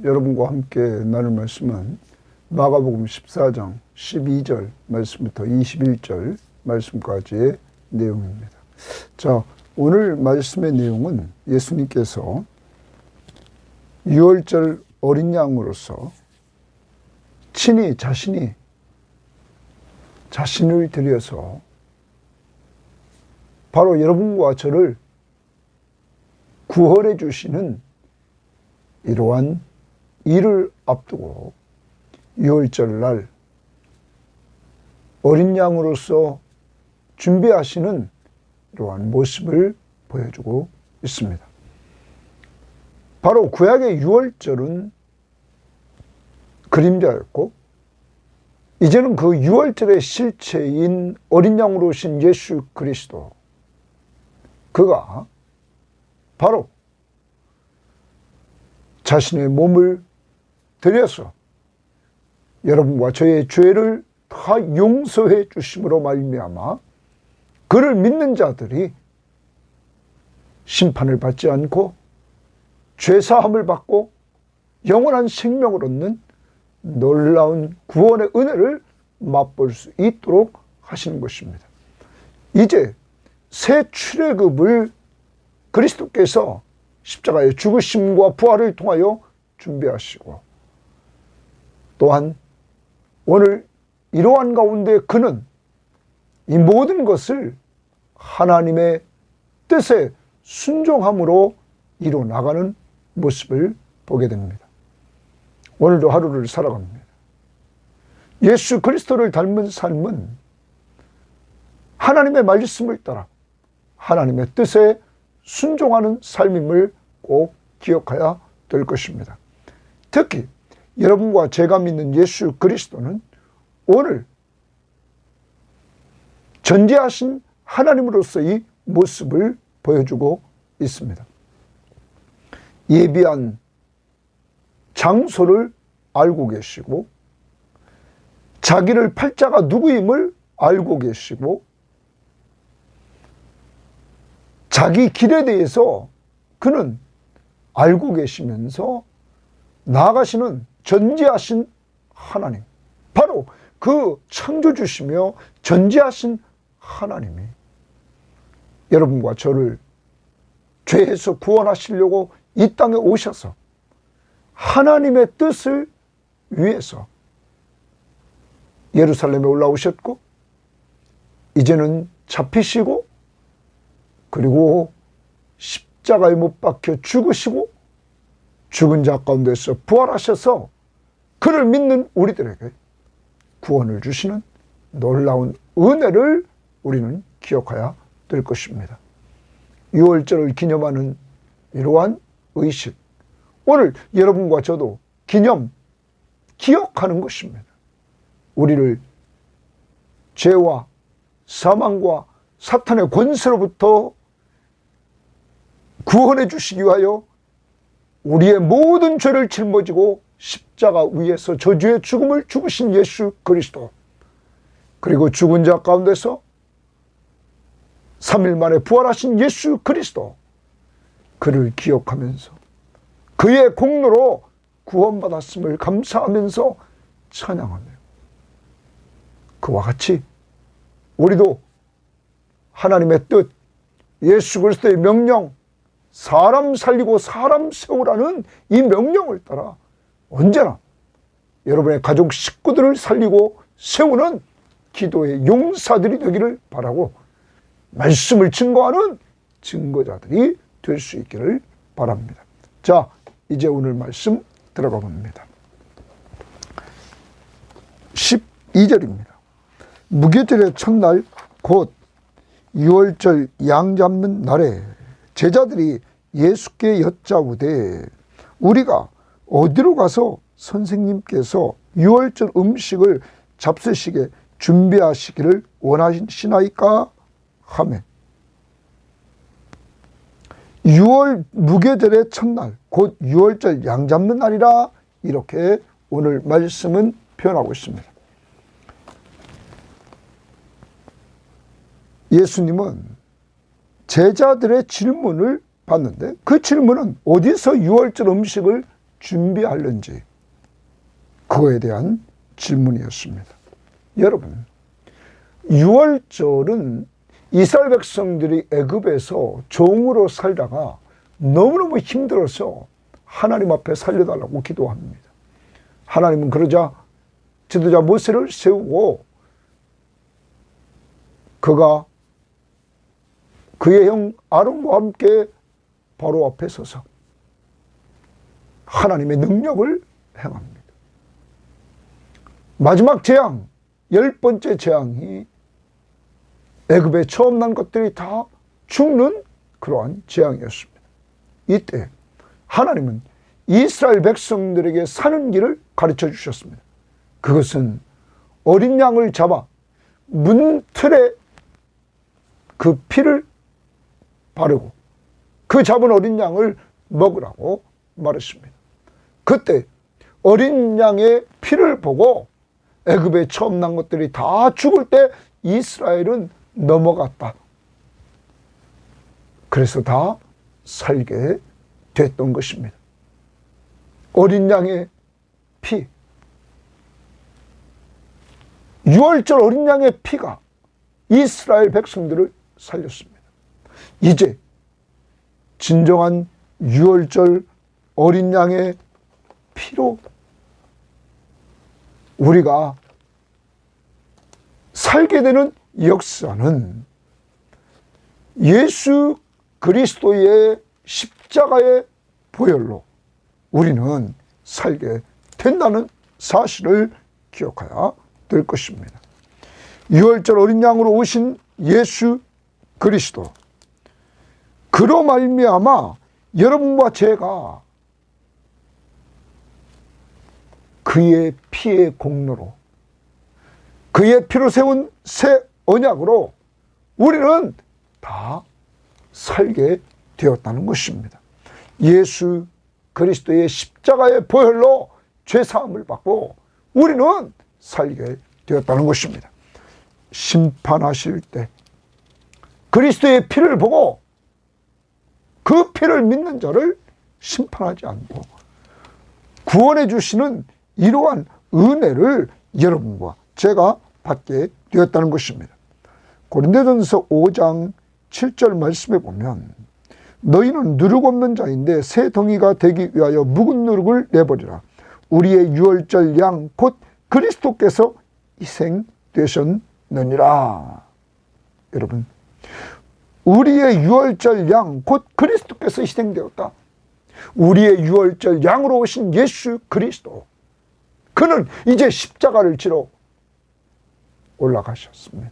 여러분과 함께 나눌 말씀은 마가복음 14장 12절 말씀부터 21절 말씀까지의 내용입니다. 자, 오늘 말씀의 내용은 예수님께서 유월절 어린 양으로서 친히 자신을 드려서 바로 여러분과 저를 구원해 주시는 이러한 일을 앞두고 유월절날 어린 양으로서 준비하시는 이러한 모습을 보여주고 있습니다. 바로 구약의 유월절은 그림자였고 이제는 그 유월절의 실체인 어린 양으로 오신 예수 그리스도, 그가 바로 자신의 몸을 들여서 여러분과 저의 죄를 다 용서해 주심으로 말미암아 그를 믿는 자들이 심판을 받지 않고 죄사함을 받고 영원한 생명을 얻는 놀라운 구원의 은혜를 맛볼 수 있도록 하시는 것입니다. 이제 새 출애굽을 그리스도께서 십자가의 죽으심과 부활을 통하여 준비하시고, 또한 오늘 이러한 가운데 그는 이 모든 것을 하나님의 뜻에 순종함으로 이루어나가는 모습을 보게 됩니다. 오늘도 하루를 살아갑니다. 예수 그리스도를 닮은 삶은 하나님의 말씀을 따라 하나님의 뜻에 순종하는 삶임을 꼭 기억해야 될 것입니다. 특히 여러분과 제가 믿는 예수 그리스도는 오늘 전지하신 하나님으로서의 모습을 보여주고 있습니다. 예비한 장소를 알고 계시고, 자기를 팔 자가 누구임을 알고 계시고, 자기 길에 대해서 그는 알고 계시면서 나아가시는 전지하신 하나님, 바로 그 창조주시며 전지하신 하나님이 여러분과 저를 죄에서 구원하시려고 이 땅에 오셔서 하나님의 뜻을 위해서 예루살렘에 올라오셨고, 이제는 잡히시고, 그리고 십자가에 못 박혀 죽으시고 죽은 자 가운데서 부활하셔서 그를 믿는 우리들에게 구원을 주시는 놀라운 은혜를 우리는 기억해야 될 것입니다. 유월절을 기념하는 이러한 의식, 오늘 여러분과 저도 기억하는 것입니다. 우리를 죄와 사망과 사탄의 권세로부터 구원해 주시기 위하여 우리의 모든 죄를 짊어지고 십자가 위에서 저주의 죽음을 죽으신 예수 그리스도, 그리고 죽은 자 가운데서 3일 만에 부활하신 예수 그리스도, 그를 기억하면서 그의 공로로 구원받았음을 감사하면서 찬양하며, 그와 같이 우리도 하나님의 뜻, 예수 그리스도의 명령, 사람 살리고 사람 세우라는 이 명령을 따라 언제나 여러분의 가족 식구들을 살리고 세우는 기도의 용사들이 되기를 바라고, 말씀을 증거하는 증거자들이 될 수 있기를 바랍니다. 자, 이제 오늘 말씀 들어가 봅니다. 12절입니다. 무교절의 첫날 곧 유월절 양 잡는 날에 제자들이 예수께 여짜오되, 우리가 어디로 가서 선생님께서 유월절 음식을 잡수시게 준비하시기를 원하시나이까 하매, 무교절의 첫날 곧 유월절 양 잡는 날이라, 이렇게 오늘 말씀은 표현하고 있습니다. 예수님은 제자들의 질문을 받는데, 그 질문은 어디서 유월절 음식을 준비하는지 그거에 대한 질문이었습니다. 여러분, 유월절은 이스라엘 백성들이 애굽에서 종으로 살다가 너무너무 힘들어서 하나님 앞에 살려달라고 기도합니다. 하나님은 그러자 지도자 모세를 세우고 그가 그의 형 아론과 함께 바로 앞에 서서 하나님의 능력을 행합니다. 마지막 재앙, 10번째 재앙이 애굽에 처음 난 것들이 다 죽는 그러한 재앙이었습니다. 이때 하나님은 이스라엘 백성들에게 사는 길을 가르쳐 주셨습니다. 그것은 어린 양을 잡아 문틀에 그 피를 바르고 그 잡은 어린 양을 먹으라고 말했습니다. 그때 어린 양의 피를 보고 애굽에 처음 난 것들이 다 죽을 때 이스라엘은 넘어갔다. 그래서 다 살게 됐던 것입니다. 어린 양의 피, 유월절 어린 양의 피가 이스라엘 백성들을 살렸습니다. 이제 진정한 유월절 어린 양의 피로 우리가 살게 되는 역사는 예수 그리스도의 십자가의 보혈로 우리는 살게 된다는 사실을 기억해야 될 것입니다. 유월절 어린 양으로 오신 예수 그리스도, 그로 말미암아 여러분과 제가 그의 피의 공로로, 그의 피로 세운 새 언약으로 우리는 다 살게 되었다는 것입니다. 예수 그리스도의 십자가의 보혈로 죄사함을 받고 우리는 살게 되었다는 것입니다. 심판하실 때 그리스도의 피를 보고 그 피를 믿는 자를 심판하지 않고 구원해 주시는 이러한 은혜를 여러분과 제가 받게 되었다는 것입니다. 고린도전서 5장 7절 말씀에 보면 너희는 누룩 없는 자인데 새 덩이가 되기 위하여 묵은 누룩을 내버리라. 우리의 유월절 양 곧 그리스도께서 희생되셨느니라. 여러분, 우리의 유월절 양 곧 그리스도께서 희생되었다. 우리의 유월절 양으로 오신 예수 그리스도, 그는 이제 십자가를 지러 올라가셨습니다.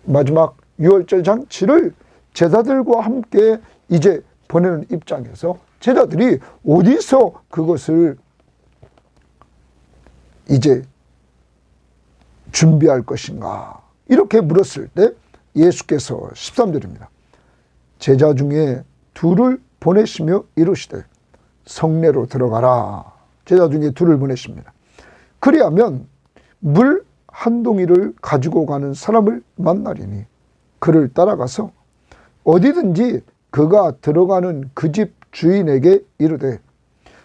마지막 유월절 잔치를 제자들과 함께 이제 보내는 입장에서 제자들이 어디서 그것을 이제 준비할 것인가 이렇게 물었을 때 예수께서 13절입니다. 제자 중에 둘을 보내시며 이르시되 성내로 들어가라. 제자 중에 둘을 보내십니다. 그리하면 물 한 동이를 가지고 가는 사람을 만나리니 그를 따라가서 어디든지 그가 들어가는 그 집 주인에게 이르되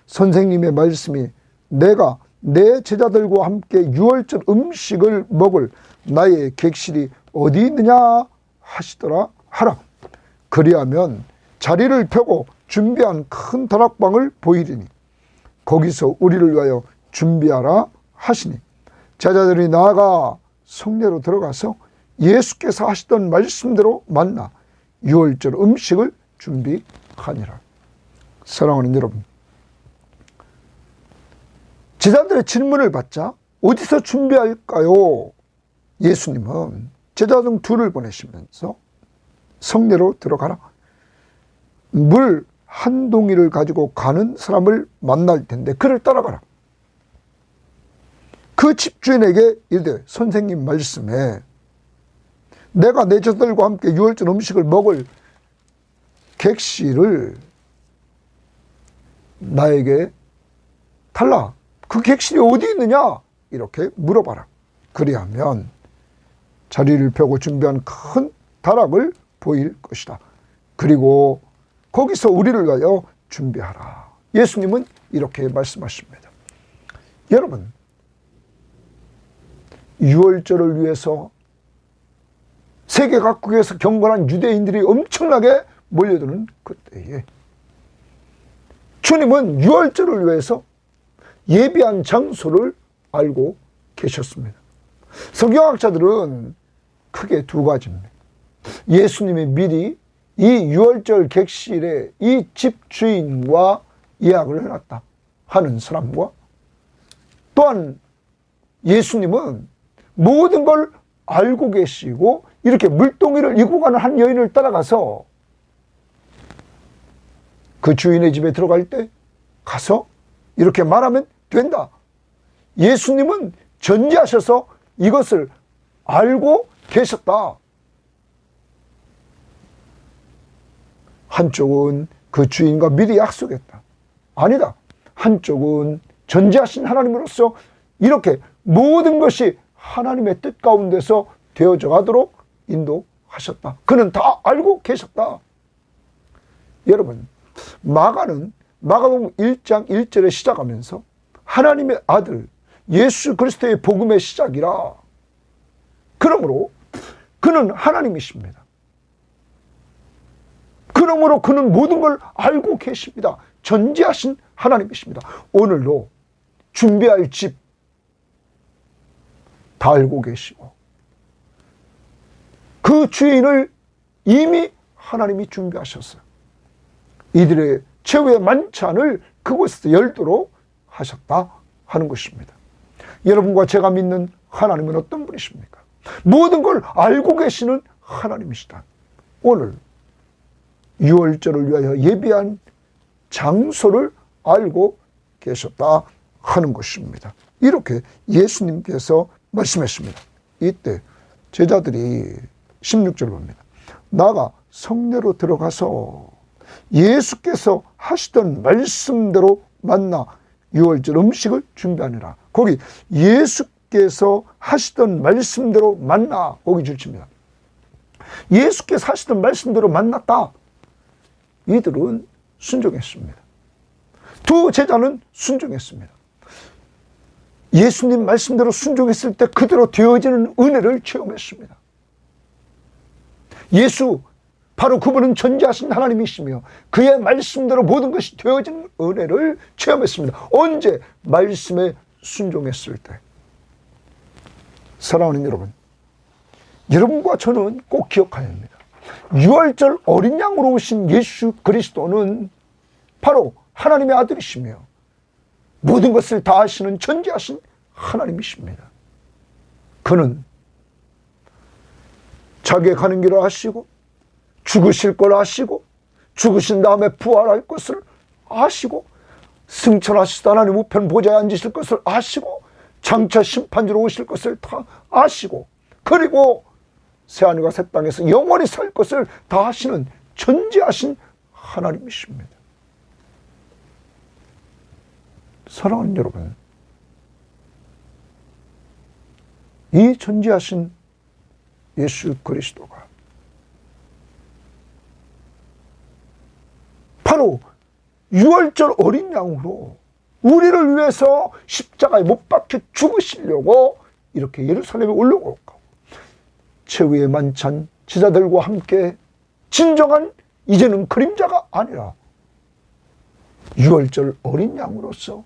선생님의 말씀이 내가 내 제자들과 함께 유월절 음식을 먹을 나의 객실이 어디 있느냐 하시더라 하라. 그리하면 자리를 펴고 준비한 큰 다락방을 보이리니 거기서 우리를 위하여 준비하라 하시니 제자들이 나아가 성내로 들어가서 예수께서 하시던 말씀대로 만나 유월절 음식을 준비하니라. 사랑하는 여러분, 제자들의 질문을 받자 어디서 준비할까요? 예수님은 제자 중 둘을 보내시면서 성내로 들어가라. 물 한 동이를 가지고 가는 사람을 만날 텐데 그를 따라가라. 그 집주인에게 이르되 선생님 말씀에 내가 내 제자들과 함께 유월절 음식을 먹을 객실을 나에게 달라. 그 객실이 어디 있느냐? 이렇게 물어봐라. 그리하면 자리를 펴고 준비한 큰 다락을 보일 것이다. 그리고 거기서 우리를 위하여 준비하라. 예수님은 이렇게 말씀하십니다. 여러분, 유월절을 위해서 세계 각국에서 경건한 유대인들이 엄청나게 몰려드는 그때에 주님은 유월절을 위해서 예비한 장소를 알고 계셨습니다. 성경학자들은 크게 두 가지입니다. 예수님이 미리 이 유월절 객실에 이 집주인과 예약을 해놨다 하는 사람과, 또한 예수님은 모든 걸 알고 계시고 이렇게 물동이를 이고 가는 한 여인을 따라가서 그 주인의 집에 들어갈 때 가서 이렇게 말하면 된다. 예수님은 전지하셔서 이것을 알고 계셨다. 한쪽은 그 주인과 미리 약속했다. 아니다. 한쪽은 전지하신 하나님으로서 이렇게 모든 것이 하나님의 뜻 가운데서 되어져 가도록 인도하셨다. 그는 다 알고 계셨다. 여러분, 마가는 마가복음 1장 1절에 시작하면서 하나님의 아들 예수 그리스도의 복음의 시작이라. 그러므로 그는 하나님이십니다. 그러므로 그는 모든 걸 알고 계십니다. 전지하신 하나님이십니다. 오늘도 준비할 집 다 알고 계시고 그 주인을 이미 하나님이 준비하셨어요. 이들의 최후의 만찬을 그곳에서 열도록 하셨다 하는 것입니다. 여러분과 제가 믿는 하나님은 어떤 분이십니까? 모든 걸 알고 계시는 하나님이시다. 오늘 유월절을 위하여 예비한 장소를 알고 계셨다 하는 것입니다. 이렇게 예수님께서 말씀했습니다. 이때 제자들이 16절 봅니다. 나가 성내로 들어가서 예수께서 하시던 말씀대로 만나 유월절 음식을 준비하니라. 거기 예수께서 하시던 말씀대로 만나, 거기 줄칩니다. 예수께서 하시던 말씀대로 만났다. 이들은 순종했습니다. 두 제자는 순종했습니다. 예수님 말씀대로 순종했을 때 그대로 되어지는 은혜를 체험했습니다. 예수, 바로 그분은 전지하신 하나님이시며 그의 말씀대로 모든 것이 되어지는 은혜를 체험했습니다. 언제? 말씀에 순종했을 때. 사랑하는 여러분, 여러분과 저는 꼭 기억해야 합니다. 유월절 어린 양으로 오신 예수 그리스도는 바로 하나님의 아들이시며 모든 것을 다 하시는 전지하신 하나님이십니다. 그는 자기의 가는 길을 아시고 죽으실 걸 아시고 죽으신 다음에 부활할 것을 아시고 승천하시다 하나님 우편 보좌에 앉으실 것을 아시고 장차 심판주로 오실 것을 다 아시고 그리고 새하늘과 새 땅에서 영원히 살 것을 다 하시는 전지하신 하나님이십니다. 사랑하는 여러분, 이 전지하신 예수 그리스도가 바로 유월절 어린 양으로 우리를 위해서 십자가에 못 박혀 죽으시려고 이렇게 예루살렘에 올라오고 최후의 만찬 제자들과 함께 진정한 이제는 그림자가 아니라 유월절 어린 양으로서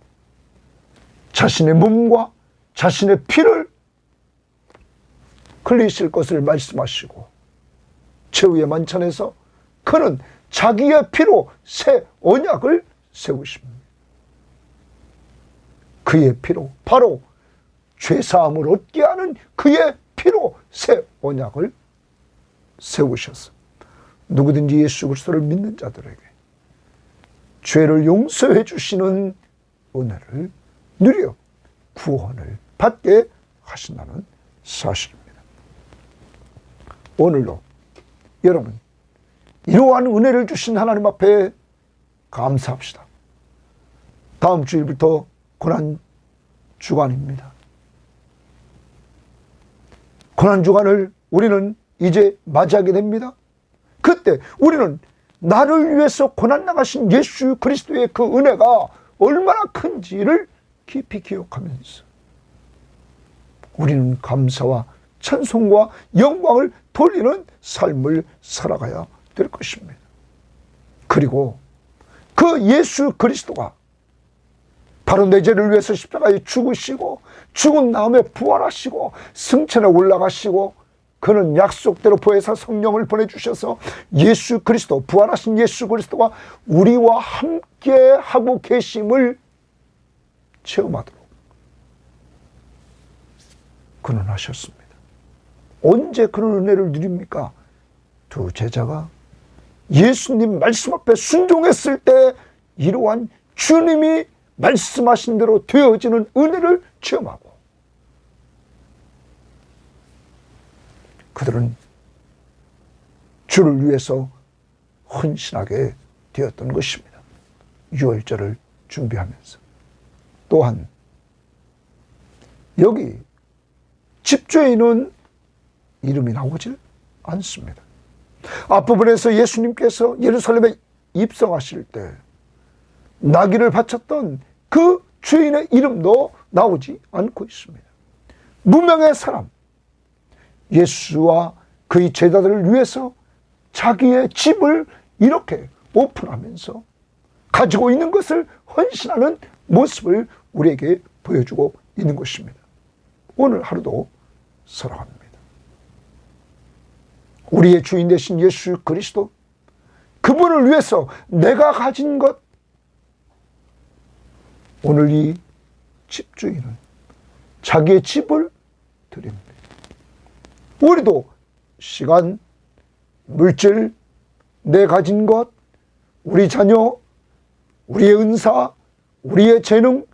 자신의 몸과 자신의 피를 흘리실 것을 말씀하시고 최후의 만찬에서 그는 자기의 피로 새 언약을 세우십니다. 그의 피로, 바로 죄사함을 얻게 하는 그의 피로 새 언약을 세우셨어. 누구든지 예수 그리스도를 믿는 자들에게 죄를 용서해 주시는 은혜를 누려 구원을 받게 하신다는 사실입니다. 오늘도 여러분 이러한 은혜를 주신 하나님 앞에 감사합시다. 다음 주일부터 고난주간입니다. 고난주간을 우리는 이제 맞이하게 됩니다. 그때 우리는 나를 위해서 고난 당하신 예수 그리스도의 그 은혜가 얼마나 큰지를 깊이 기억하면서 우리는 감사와 찬송과 영광을 돌리는 삶을 살아가야 될 것입니다. 그리고 그 예수 그리스도가 바로 내 죄를 위해서 십자가에 죽으시고 죽은 다음에 부활하시고 승천에 올라가시고 그는 약속대로 보혜사 성령을 보내주셔서 예수 그리스도, 부활하신 예수 그리스도가 우리와 함께 하고 계심을 체험하도록 그는 하셨습니다. 언제 그런 은혜를 누립니까? 두 제자가 예수님 말씀 앞에 순종했을 때 이러한 주님이 말씀하신 대로 되어지는 은혜를 체험하고 그들은 주를 위해서 헌신하게 되었던 것입니다. 유월절을 준비하면서. 또한 여기 집주인은 이름이 나오질 않습니다. 앞부분에서 예수님께서 예루살렘에 입성하실 때 나귀를 바쳤던 그 주인의 이름도 나오지 않고 있습니다. 무명의 사람, 예수와 그의 제자들을 위해서 자기의 집을 이렇게 오픈하면서 가지고 있는 것을 헌신하는 모습을 우리에게 보여주고 있는 것입니다. 오늘 하루도 살아갑니다. 우리의 주인 되신 예수 그리스도, 그분을 위해서 내가 가진 것, 오늘 이 집주인은 자기의 집을 드립니다. 우리도 시간, 물질, 내 가진 것, 우리 자녀, 우리의 은사, 우리의 재능,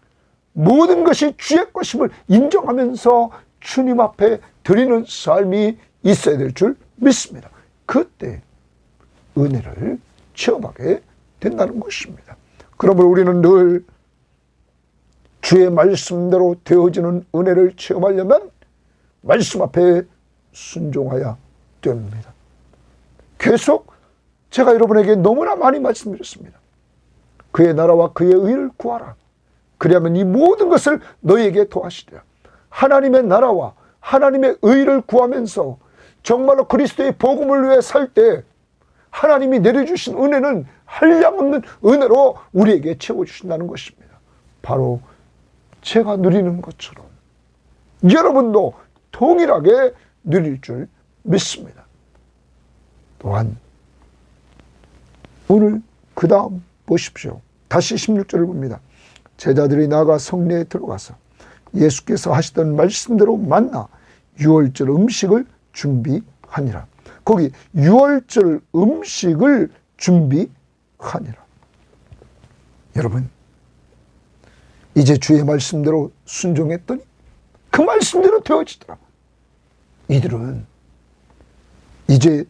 모든 것이 주의 것임을 인정하면서 주님 앞에 드리는 삶이 있어야 될 줄 믿습니다. 그때 은혜를 체험하게 된다는 것입니다. 그러므로 우리는 늘 주의 말씀대로 되어지는 은혜를 체험하려면 말씀 앞에 순종해야 됩니다. 계속 제가 여러분에게 너무나 많이 말씀드렸습니다. 그의 나라와 그의 의를 구하라. 그리하면 이 모든 것을 너희에게 더하시리라. 하나님의 나라와 하나님의 의를 구하면서 정말로 그리스도의 복음을 위해 살 때 하나님이 내려주신 은혜는 한량없는 은혜로 우리에게 채워주신다는 것입니다. 바로 제가 누리는 것처럼 여러분도 동일하게 누릴 줄 믿습니다. 또한 오늘 그 다음 보십시오. 다시 16절을 봅니다. 제자들이 나아가 성내에 들어가서 예수께서 하시던 말씀대로 만나 유월절 음식을 준비하니라. 거기 유월절 음식을 준비하니라. 여러분, 이제 주의 말씀대로 순종했더니 그 말씀대로 되어지더라. 이들은 이제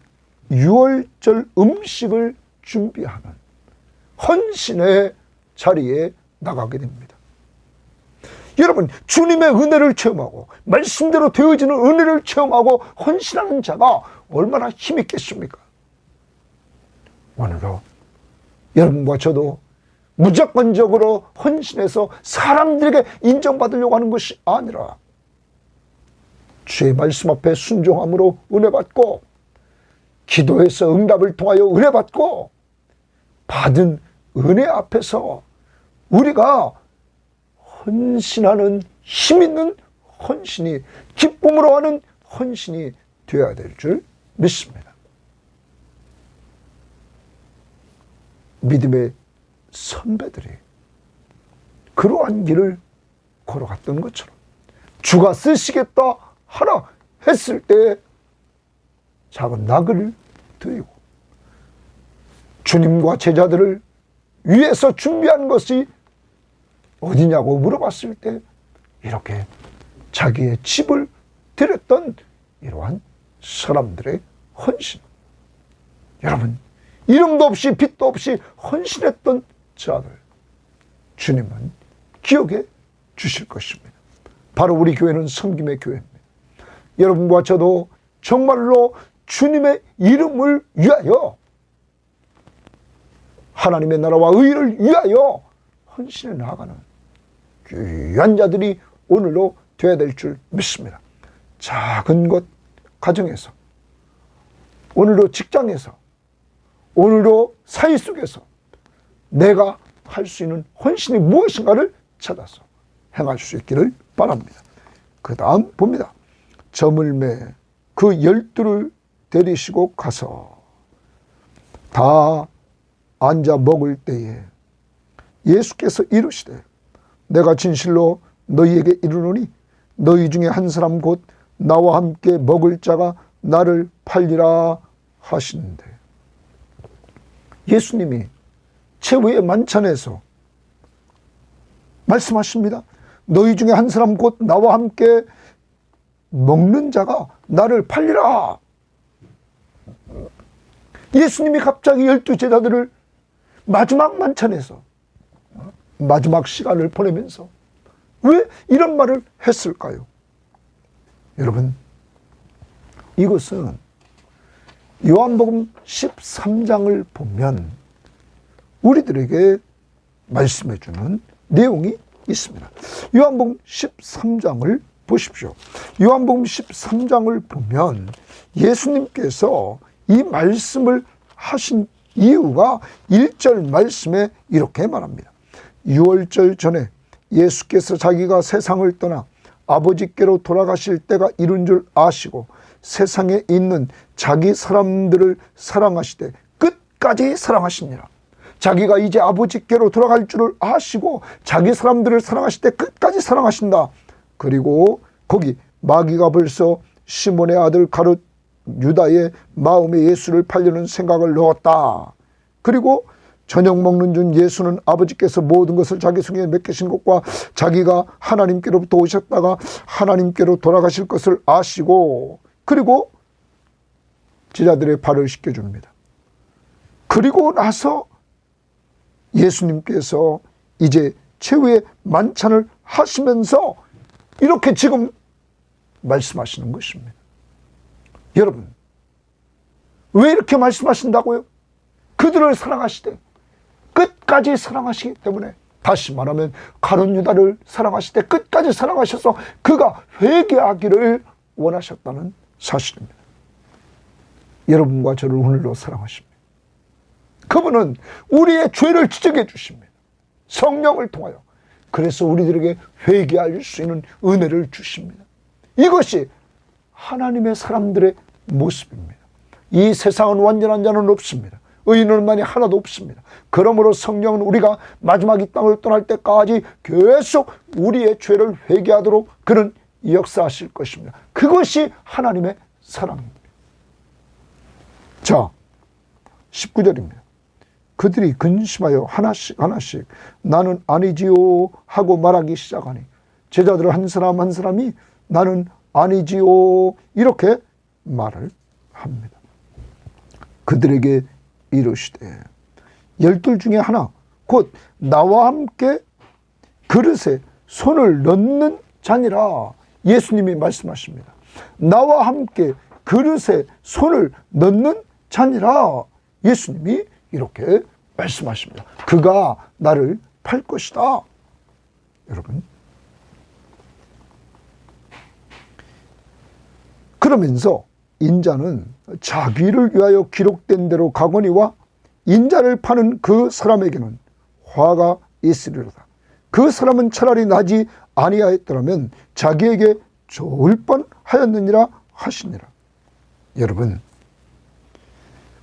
유월절 음식을 준비하는 헌신의 자리에 나가게 됩니다. 여러분, 주님의 은혜를 체험하고 말씀대로 되어지는 은혜를 체험하고 헌신하는 자가 얼마나 힘있겠습니까? 오늘도 여러분과 저도 무조건적으로 헌신해서 사람들에게 인정받으려고 하는 것이 아니라 주의 말씀 앞에 순종함으로 은혜받고 기도해서 응답을 통하여 은혜받고 받은 은혜 앞에서 우리가 헌신하는 힘있는 헌신이, 기쁨으로 하는 헌신이 되어야 될 줄 믿습니다. 믿음의 선배들이 그러한 길을 걸어갔던 것처럼 주가 쓰시겠다 하라 했을 때 작은 나그를 드리고 주님과 제자들을 위해서 준비한 것이 어디냐고 물어봤을 때 이렇게 자기의 집을 드렸던 이러한 사람들의 헌신. 여러분, 이름도 없이 빛도 없이 헌신했던 자들, 주님은 기억해 주실 것입니다. 바로 우리 교회는 섬김의 교회입니다. 여러분과 저도 정말로 주님의 이름을 위하여 하나님의 나라와 의를 위하여 헌신해 나아가는 귀한 자들이 오늘도 되어야 될 줄 믿습니다. 작은 것 가정에서, 오늘도 직장에서, 오늘도 사회 속에서 내가 할 수 있는 헌신이 무엇인가를 찾아서 행할 수 있기를 바랍니다. 그 다음 봅니다. 저물매 그 12를 데리시고 가서 다 앉아 먹을 때에 예수께서 이르시되 내가 진실로 너희에게 이르노니 너희 중에 한 사람 곧 나와 함께 먹을 자가 나를 팔리라 하시는데, 예수님이 최후의 만찬에서 말씀하십니다. 너희 중에 한 사람 곧 나와 함께 먹는 자가 나를 팔리라. 예수님이 갑자기 12 제자들을 마지막 만찬에서 마지막 시간을 보내면서 왜 이런 말을 했을까요? 여러분, 이것은 요한복음 13장을 보면 우리들에게 말씀해 주는 내용이 있습니다. 요한복음 13장을 보십시오. 요한복음 13장을 보면 예수님께서 이 말씀을 하신 이유가 1절 말씀에 이렇게 말합니다. 6월절 전에 예수께서 자기가 세상을 떠나 아버지께로 돌아가실 때가 이른 줄 아시고 세상에 있는 자기 사람들을 사랑하시되 끝까지 사랑하시니라. 자기가 이제 아버지께로 돌아갈 줄을 아시고 자기 사람들을 사랑하실 때 끝까지 사랑하신다. 그리고 거기 마귀가 벌써 시몬의 아들 가룟 유다의 마음에 예수를 팔려는 생각을 넣었다. 그리고 저녁 먹는 중 예수는 아버지께서 모든 것을 자기 손에 맡기신 것과 자기가 하나님께로부터 오셨다가 하나님께로 돌아가실 것을 아시고, 그리고 제자들의 발을 씻겨줍니다. 그리고 나서 예수님께서 이제 최후의 만찬을 하시면서 이렇게 지금 말씀하시는 것입니다. 여러분, 왜 이렇게 말씀하신다고요? 그들을 사랑하시되 끝까지 사랑하시기 때문에, 다시 말하면 가룟 유다를 사랑하실 때 끝까지 사랑하셔서 그가 회개하기를 원하셨다는 사실입니다. 여러분과 저를 오늘도 사랑하십니다. 그분은 우리의 죄를 지적해 주십니다. 성령을 통하여. 그래서 우리들에게 회개할 수 있는 은혜를 주십니다. 이것이 하나님의 사람들의 모습입니다. 이 세상은 완전한 자는 없습니다. 의인은만이 하나도 없습니다. 그러므로 성령은 우리가 마지막 이 땅을 떠날 때까지 계속 우리의 죄를 회개하도록 그는 역사하실 것입니다. 그것이 하나님의 사랑입니다. 자, 19절입니다. 그들이 근심하여 하나씩 나는 아니지요 하고 말하기 시작하니 제자들 한 사람 한 사람이 나는 아니지요 이렇게 말을 합니다. 그들에게 이르시되 12 중에 하나 곧 나와 함께 그릇에 손을 넣는 자니라. 예수님이 말씀하십니다. 나와 함께 그릇에 손을 넣는 자니라. 예수님이 이렇게 말씀하십니다. 그가 나를 팔 것이다. 여러분, 그러면서 인자는 자기를 위하여 기록된 대로 가거니와 인자를 파는 그 사람에게는 화가 있으리로다. 그 사람은 차라리 나지 아니하였더라면 자기에게 좋을 뻔하였느니라 하시니라. 여러분,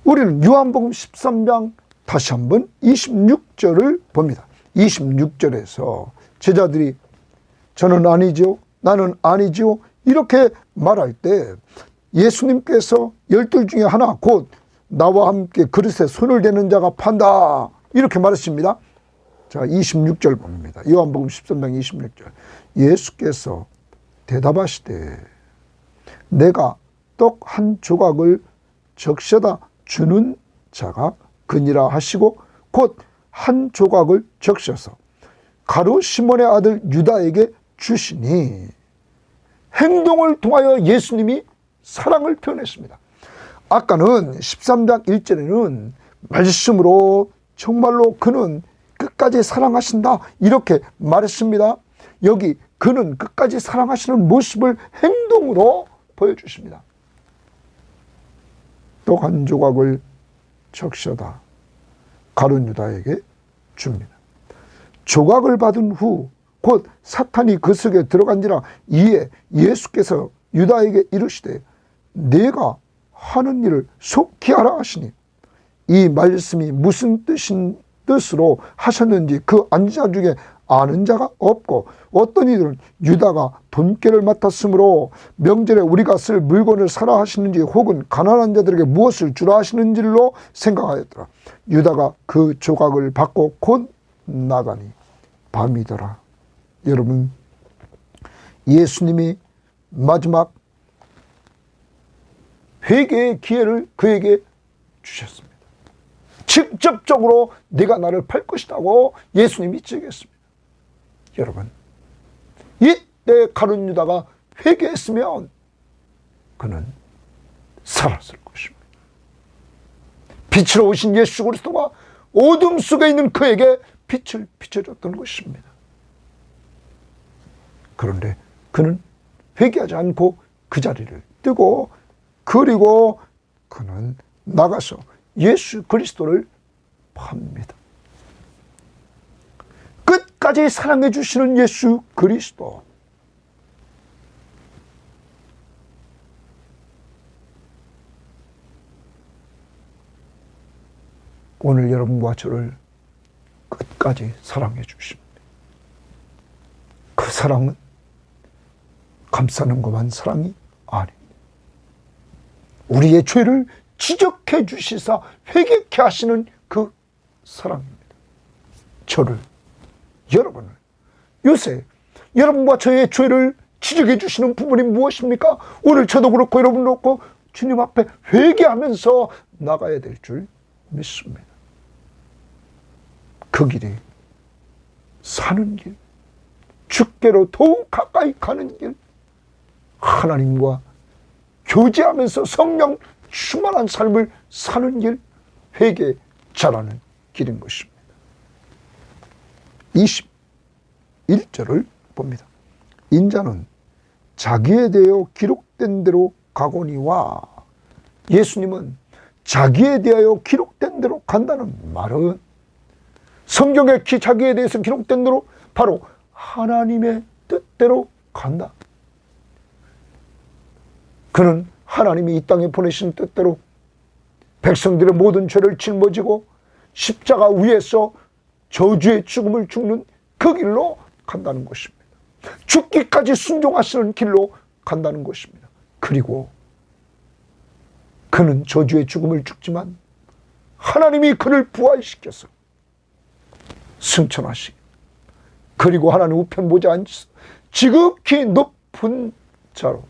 우리는 요한복음 13장 다시 한번 26절을 봅니다. 26절에서 제자들이 저는 아니지요, 나는 아니지요 이렇게 말할 때 예수님께서 12 중에 하나 곧 나와 함께 그릇에 손을 대는 자가 판다 이렇게 말하십니다. 자, 26절 봅니다. 요한복음 13장 26절. 예수께서 대답하시되 내가 떡 한 조각을 적셔다 주는 자가 그니라 하시고 곧 한 조각을 적셔서 가룟 시몬의 아들 유다에게 주시니, 행동을 통하여 예수님이 사랑을 표현했습니다. 아까는 13장 1절에는 말씀으로 정말로 그는 끝까지 사랑하신다 이렇게 말했습니다. 여기 그는 끝까지 사랑하시는 모습을 행동으로 보여주십니다. 또 한 조각을 적셔다 가룟 유다에게 줍니다. 조각을 받은 후 곧 사탄이 그 속에 들어간지라. 이에 예수께서 유다에게 이르시되 내가 하는 일을 속히 하라 하시니, 이 말씀이 무슨 뜻으로 하셨는지 그 앉은 자 중에 아는 자가 없고, 어떤 이들은 유다가 돈깨를 맡았으므로 명절에 우리가 쓸 물건을 사라 하시는지 혹은 가난한 자들에게 무엇을 주라 하시는지로 생각하였더라. 유다가 그 조각을 받고 곧 나가니 밤이더라. 여러분, 예수님이 마지막 회개의 기회를 그에게 주셨습니다. 직접적으로 네가 나를 팔 것이라고 예수님이 지적했습니다. 여러분, 이때 가룟 유다가 회개했으면 그는 살았을 것입니다. 빛으로 오신 예수 그리스도가 어둠 속에 있는 그에게 빛을 비춰줬던 것입니다. 그런데 그는 회개하지 않고 그 자리를 뜨고, 그리고 그는 나가서 예수 그리스도를 팝니다. 끝까지 사랑해 주시는 예수 그리스도. 오늘 여러분과 저를 끝까지 사랑해 주십니다. 그 사랑은 감싸는 것만 사랑이 아닙니다. 우리의 죄를 지적해 주시사 회개케 하시는 그 사랑입니다. 저를, 여러분을, 요새 여러분과 저의 죄를 지적해 주시는 부분이 무엇입니까? 오늘 저도 그렇고 여러분도 그렇고 주님 앞에 회개하면서 나가야 될 줄 믿습니다. 그 길이 사는 길, 주께로 더욱 가까이 가는 길, 하나님과 교제하면서 성령 충만한 삶을 사는 길, 회개 잘하는 길인 것입니다. 21절을 봅니다. 인자는 자기에 대하여 기록된 대로 가거니와. 예수님은 자기에 대하여 기록된 대로 간다는 말은 성경에 자기에 대해서 기록된 대로 바로 하나님의 뜻대로 간다. 그는 하나님이 이 땅에 보내신 뜻대로 백성들의 모든 죄를 짊어지고 십자가 위에서 저주의 죽음을 죽는 그 길로 간다는 것입니다. 죽기까지 순종하시는 길로 간다는 것입니다. 그리고 그는 저주의 죽음을 죽지만 하나님이 그를 부활시켜서 승천하시고, 그리고 하나님 우편 보좌 앉으셔서 지극히 높은 자로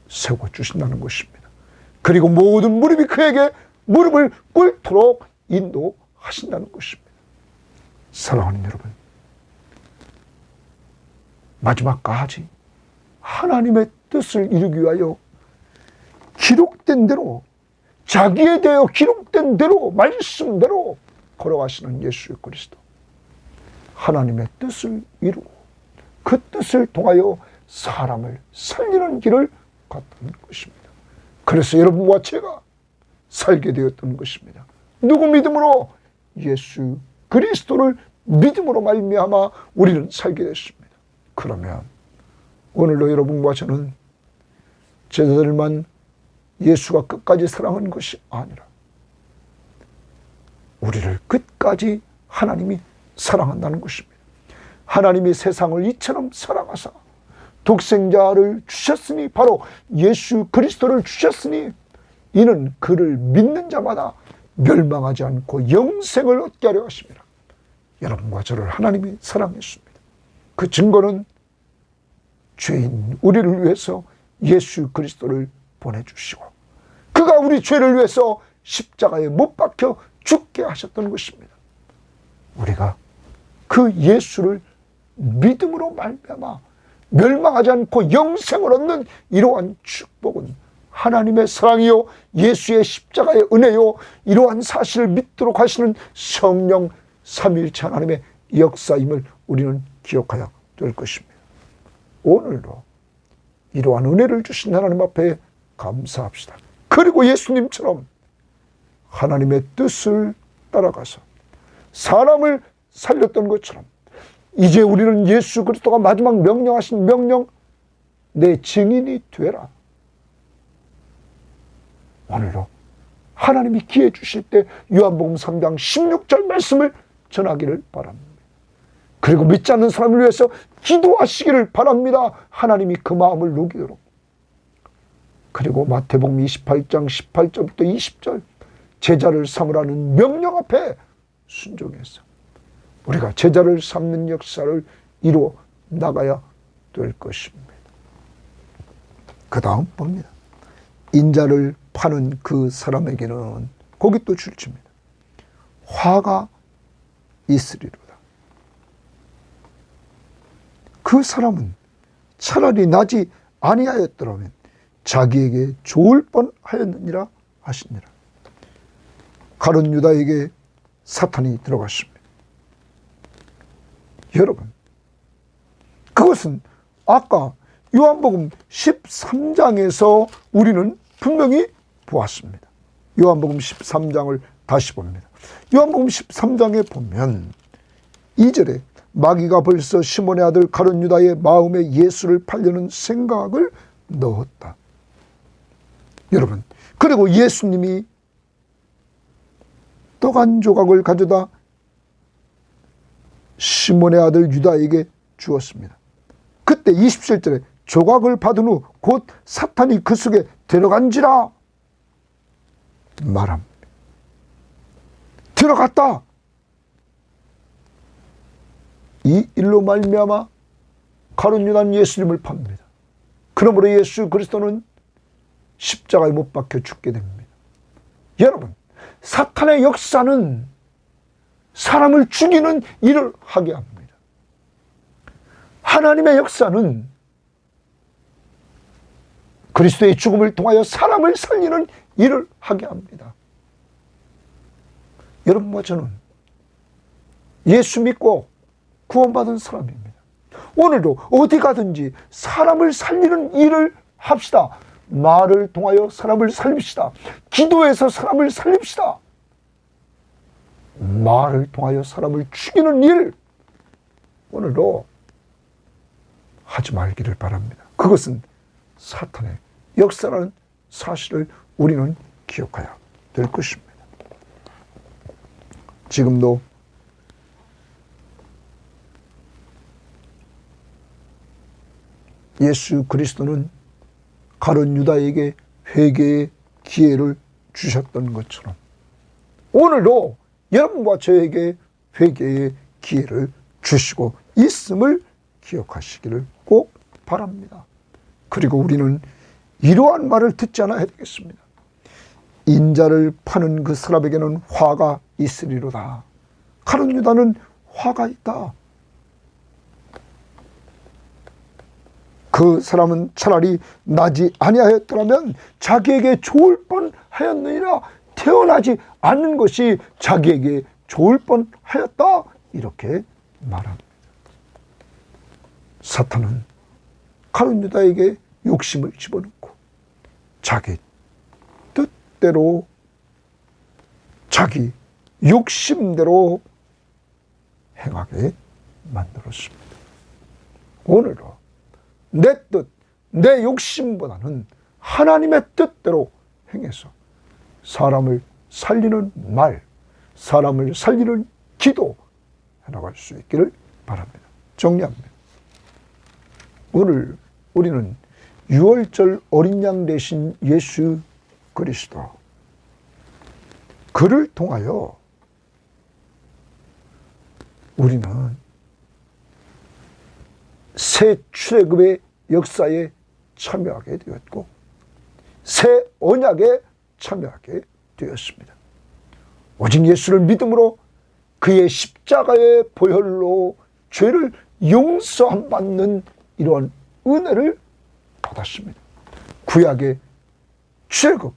세워주신다는 것입니다. 그리고 모든 무릎이 그에게 무릎을 꿇도록 인도하신다는 것입니다. 사랑하는 여러분, 마지막까지 하나님의 뜻을 이루기 위하여 기록된 대로, 자기에 대하여 기록된 대로, 말씀대로 걸어가시는 예수 그리스도, 하나님의 뜻을 이루고 그 뜻을 통하여 사람을 살리는 길을 갔던 것입니다. 그래서 여러분과 제가 살게 되었던 것입니다. 누구 믿음으로? 예수 그리스도를 믿음으로 말미암아 우리는 살게 됐습니다. 그러면 오늘도 여러분과 저는 제자들만 예수가 끝까지 사랑한 것이 아니라 우리를 끝까지 하나님이 사랑한다는 것입니다. 하나님이 세상을 이처럼 사랑하사 독생자를 주셨으니, 바로 예수 그리스도를 주셨으니, 이는 그를 믿는 자마다 멸망하지 않고 영생을 얻게 하려 하십니다. 여러분과 저를 하나님이 사랑했습니다. 그 증거는 죄인 우리를 위해서 예수 그리스도를 보내주시고 그가 우리 죄를 위해서 십자가에 못 박혀 죽게 하셨던 것입니다. 우리가 그 예수를 믿음으로 말미암아 멸망하지 않고 영생을 얻는 이러한 축복은 하나님의 사랑이요 예수의 십자가의 은혜요 이러한 사실을 믿도록 하시는 성령 삼위일체 하나님의 역사임을 우리는 기억해야 될 것입니다. 오늘도 이러한 은혜를 주신 하나님 앞에 감사합시다. 그리고 예수님처럼 하나님의 뜻을 따라가서 사람을 살렸던 것처럼 이제 우리는 예수 그리스도가 마지막 명령하신 명령, 내 증인이 되라. 오늘도 하나님이 기회 주실 때 요한복음 3장 16절 말씀을 전하기를 바랍니다. 그리고 믿지 않는 사람을 위해서 기도하시기를 바랍니다. 하나님이 그 마음을 녹이도록. 그리고 마태복음 28장 18절부터 20절 제자를 삼으라는 명령 앞에 순종해서 우리가 제자를 삼는 역사를 이루어 나가야 될 것입니다. 그 다음 봅니다. 인자를 파는 그 사람에게는 거기 또 줄칩니다. 화가 있으리로다. 그 사람은 차라리 나지 아니하였더라면 자기에게 좋을 뻔하였느니라 하시니라. 가룟 유다에게 사탄이 들어갔습니다. 여러분, 그것은 아까 요한복음 13장에서 우리는 분명히 보았습니다. 요한복음 13장을 다시 봅니다. 요한복음 13장에 보면 2절에 마귀가 벌써 시몬의 아들 가룟 유다의 마음에 예수를 팔려는 생각을 넣었다. 여러분, 그리고 예수님이 떡 한 조각을 가져다 시몬의 아들 유다에게 주었습니다. 그때 27절에 조각을 받은 후 곧 사탄이 그 속에 들어간지라 말합니다. 들어갔다. 이 일로 말미암아 가룟 유다는 예수님을 팝니다. 그러므로 예수 그리스도는 십자가에 못 박혀 죽게 됩니다. 여러분, 사탄의 역사는 사람을 죽이는 일을 하게 합니다. 하나님의 역사는 그리스도의 죽음을 통하여 사람을 살리는 일을 하게 합니다. 여러분과 저는 예수 믿고 구원받은 사람입니다. 오늘도 어디 가든지 사람을 살리는 일을 합시다. 말을 통하여 사람을 살립시다. 기도해서 사람을 살립시다. 말을 통하여 사람을 죽이는 일, 오늘도 하지 말기를 바랍니다. 그것은 사탄의 역사라는 사실을 우리는 기억해야 될 것입니다. 지금도 예수 그리스도는 가룟 유다에게 회개의 기회를 주셨던 것처럼 오늘도 여러분과 저에게 회개의 기회를 주시고 있음을 기억하시기를 꼭 바랍니다. 그리고 우리는 이러한 말을 듣지 않아야 되겠습니다. 인자를 파는 그 사람에게는 화가 있으리로다. 가룟 유다는 화가 있다. 그 사람은 차라리 나지 아니하였더라면 자기에게 좋을 뻔하였느니라. 태어나지 않는 것이 자기에게 좋을 뻔하였다. 이렇게 말합니다. 사탄은 가룟 유다에게 욕심을 집어넣고 자기 뜻대로 자기 욕심대로 행하게 만들었습니다. 오늘도 내 뜻, 내 욕심보다는 하나님의 뜻대로 행해서 사람을 살리는 말, 사람을 살리는 기도 해나갈 수 있기를 바랍니다. 정리합니다. 오늘 우리는 6월절 어린 양 되신 예수 그리스도, 그를 통하여 우리는 새 출애굽의 역사에 참여하게 되었고 새 언약에 참여하게 되었습니다. 오직 예수를 믿음으로 그의 십자가의 보혈로 죄를 용서함 받는 이러한 은혜를 받았습니다. 구약의 출애굽,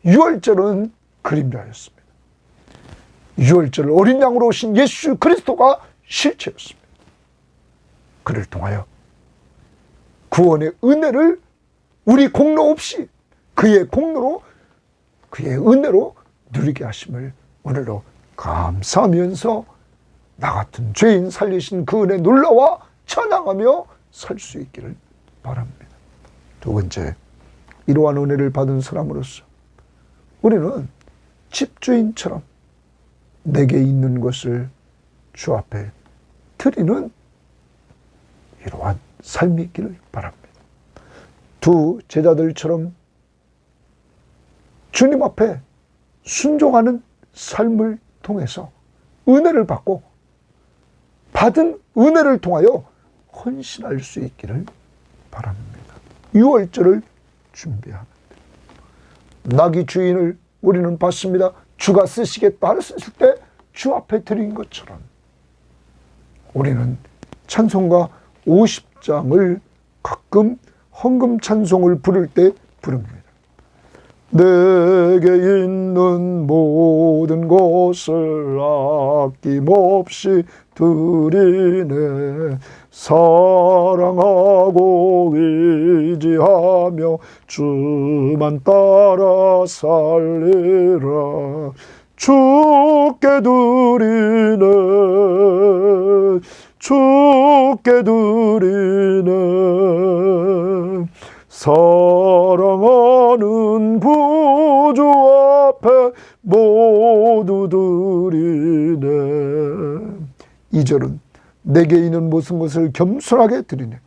유월절은 그림자였습니다. 유월절 어린 양으로 오신 예수 그리스도가 실체였습니다. 그를 통하여 구원의 은혜를 우리 공로 없이 그의 공로로, 그의 은혜로 누리게 하심을 오늘도 감사하면서 나 같은 죄인 살리신 그 은혜 놀라와 찬양하며 살 수 있기를 바랍니다. 두 번째, 이러한 은혜를 받은 사람으로서 우리는 집주인처럼 내게 있는 것을 주 앞에 드리는 이러한 삶이 있기를 바랍니다. 두 제자들처럼 주님 앞에 순종하는 삶을 통해서 은혜를 받고 받은 은혜를 통하여 헌신할 수 있기를 바랍니다. 유월절을 준비합니다. 나귀 주인을 우리는 봤습니다. 주가 쓰시겠다 했을 때 주 앞에 드린 것처럼 우리는 찬송가 50장을 가끔 헌금 찬송을 부를 때 부릅니다. 내게 있는 모든 것을 아낌없이 드리네. 사랑하고 의지하며 주만 따라 살리라. 주께 드리네. 주께 드리네. 사랑하는 구주 앞에 모두 드리네. 2절은 내게 있는 모든 것을 겸손하게 드리네.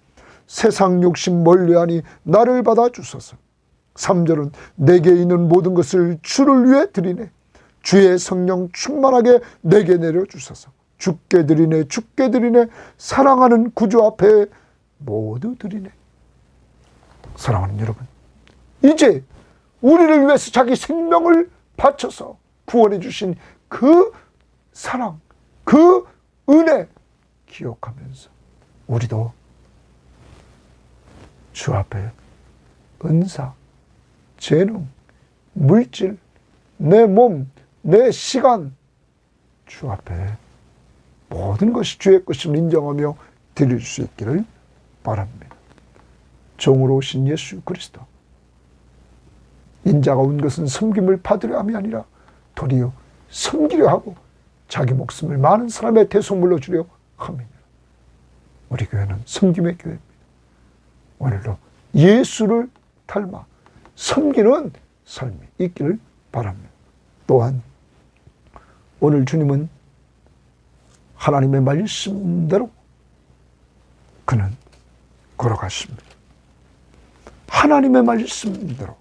세상 욕심 멀리하니 나를 받아 주소서. 3절은 내게 있는 모든 것을 주를 위해 드리네. 주의 성령 충만하게 내게 내려주소서. 주께 드리네. 주께 드리네. 사랑하는 구주 앞에 모두 드리네. 사랑하는 여러분, 이제 우리를 위해서 자기 생명을 바쳐서 구원해 주신 그 사랑, 그 은혜 기억하면서 우리도 주 앞에 은사, 재능, 물질, 내 몸, 내 시간, 주 앞에 모든 것이 주의 것임을 인정하며 드릴 수 있기를 바랍니다. 종으로 오신 예수 그리스도, 인자가 온 것은 섬김을 받으려 함이 아니라 도리어 섬기려 하고 자기 목숨을 많은 사람의 대속물로 주려 함이니라. 우리 교회는 섬김의 교회입니다. 오늘도 예수를 닮아 섬기는 삶이 있기를 바랍니다. 또한 오늘 주님은 하나님의 말씀대로 그는 걸어갔습니다. 하나님의 말씀대로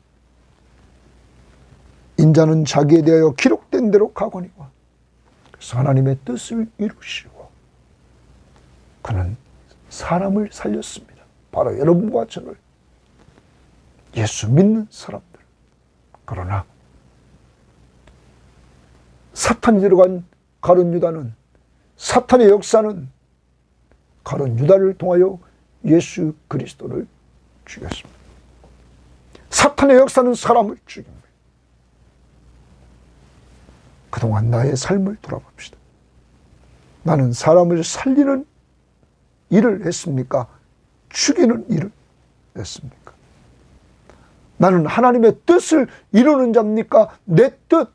인자는 자기에 대하여 기록된 대로 가거니와, 그래서 하나님의 뜻을 이루시고 그는 사람을 살렸습니다. 바로 여러분과 저를, 예수 믿는 사람들. 그러나 사탄이 들어간 가룟 유다는, 사탄의 역사는 가룟 유다를 통하여 예수 그리스도를 죽였습니다. 사탄의 역사는 사람을 죽입니다. 그동안 나의 삶을 돌아봅시다. 나는 사람을 살리는 일을 했습니까? 죽이는 일을 했습니까? 나는 하나님의 뜻을 이루는 자입니까? 내 뜻,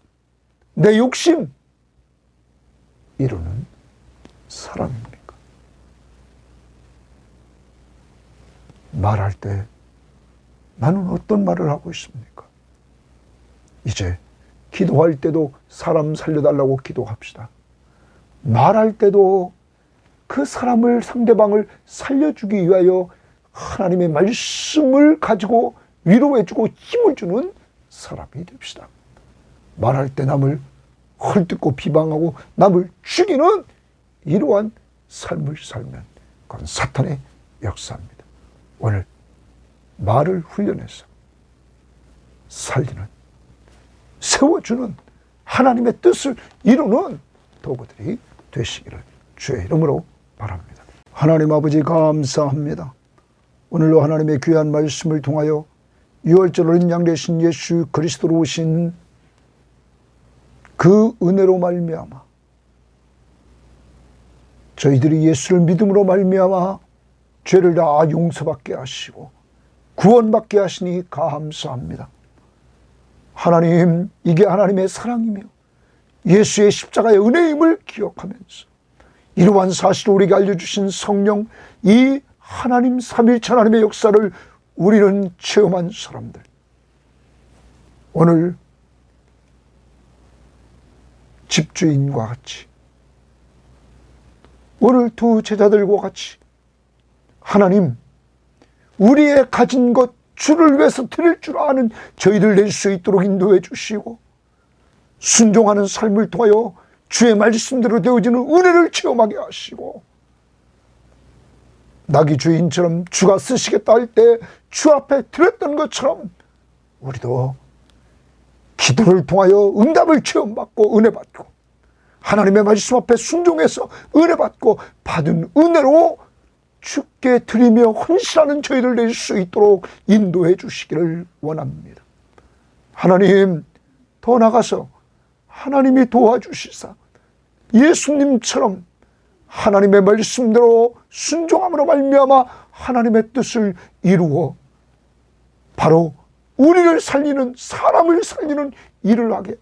내 욕심 이루는 사람입니까? 말할 때 나는 어떤 말을 하고 있습니까? 이제 기도할 때도 사람 살려달라고 기도합시다. 말할 때도 그 사람을, 상대방을 살려주기 위하여 하나님의 말씀을 가지고 위로해주고 힘을 주는 사람이 됩시다. 말할 때 남을 헐뜯고 비방하고 남을 죽이는 이러한 삶을 살면 그건 사탄의 역사입니다. 오늘 말을 훈련해서 살리는, 세워주는, 하나님의 뜻을 이루는 도구들이 되시기를 주의 이름으로 바랍니다. 하나님 아버지 감사합니다. 오늘로 하나님의 귀한 말씀을 통하여 유월절 어린 양 되신 예수 그리스도로 오신 그 은혜로 말미암아 저희들이 예수를 믿음으로 말미암아 죄를 다 용서받게 하시고 구원받게 하시니 감사합니다. 하나님, 이게 하나님의 사랑이며 예수의 십자가의 은혜임을 기억하면서 이러한 사실을 우리에게 알려주신 성령, 이 하나님 삼위일체 하나님의 역사를 우리는 체험한 사람들, 오늘 집주인과 같이, 오늘 두 제자들과 같이 하나님, 우리의 가진 것 주를 위해서 드릴 줄 아는 저희들 낼 수 있도록 인도해 주시고 순종하는 삶을 통하여 주의 말씀대로 되어지는 은혜를 체험하게 하시고 나귀 주인처럼 주가 쓰시겠다 할 때 주 앞에 드렸던 것처럼 우리도 기도를 통하여 응답을 체험받고 은혜 받고 하나님의 말씀 앞에 순종해서 은혜 받고 받은 은혜로 주께 드리며 헌신하는 저희를 낼 수 있도록 인도해 주시기를 원합니다. 하나님, 더 나아가서 하나님이 도와주시사 예수님처럼 하나님의 말씀대로 순종함으로 말미암아 하나님의 뜻을 이루어 바로 우리를 살리는, 사람을 살리는 일을 하게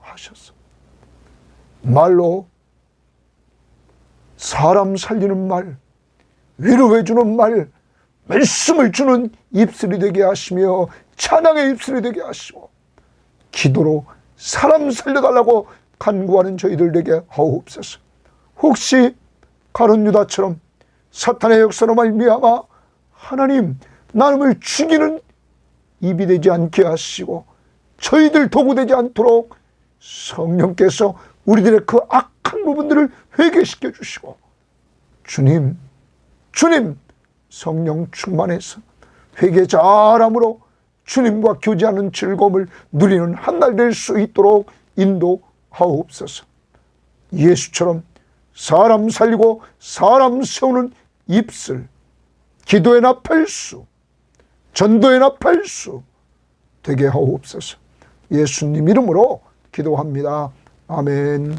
하셨어. 말로 사람 살리는 말, 위로해 주는 말, 말씀을 주는 입술이 되게 하시며 찬양의 입술이 되게 하시고 기도로 사람 살려달라고 간구하는 저희들에게 하옵소서. 혹시 가룟 유다처럼 사탄의 역사로 말미암아 하나님 나를 죽이는 입이 되지 않게 하시고 저희들 도구 되지 않도록 성령께서 우리들의 그 악한 부분들을 회개시켜 주시고 주님 성령 충만해서 회개 잘함으로 주님과 교제하는 즐거움을 누리는 한 날 될 수 있도록 인도하옵소서. 예수처럼 사람 살리고 사람 세우는 입술, 기도의 나팔수, 전도의 나팔수 되게 하옵소서. 예수님 이름으로 기도합니다. 아멘.